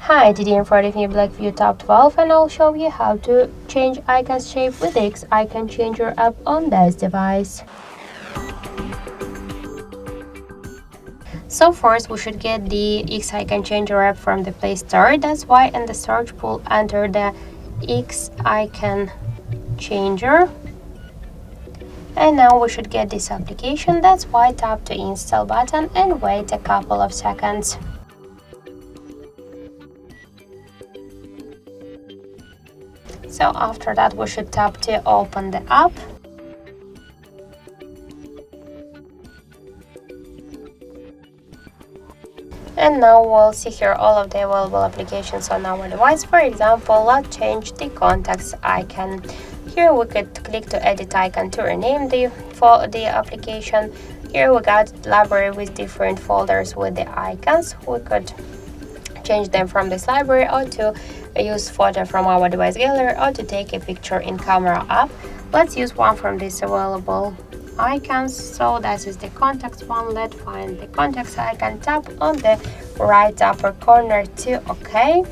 Hi, today I'm for the new BLACKVIEW Tab 12 and I'll show you how to change icon shape with the X icon changer app on this device. So first we should get the X icon changer app from the Play Store. That's why in the search pool enter the X icon changer. And now we should get this application. That's why tap the install button and wait a couple of seconds. So after that we should tap to open the app. And now we'll see here all of the available applications on our device. For example, let's change the contacts icon. Here we could click to edit icon to rename the application. Here we got library with different folders with the icons. We could change them from this library or to use photo from our device gallery or to take a picture in camera app. Let's use one from these available icons. So that is the contacts one. Let's find the contacts icon, tap on the right upper corner to OK.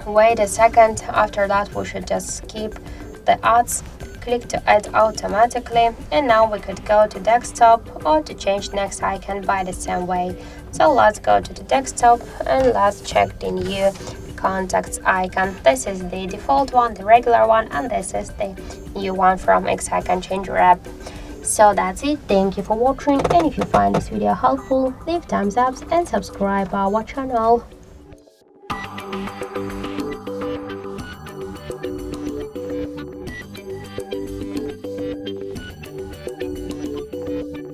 Wait a second. After that we should just skip the ads, click to add automatically, and now we could go to desktop or to change next icon by the same way. So let's go to the desktop and let's check the new contacts icon. This is the default one, the regular one, and this is the new one from X icon changer app. So that's it. Thank you for watching, and if you find this video helpful, leave thumbs up and subscribe our channel.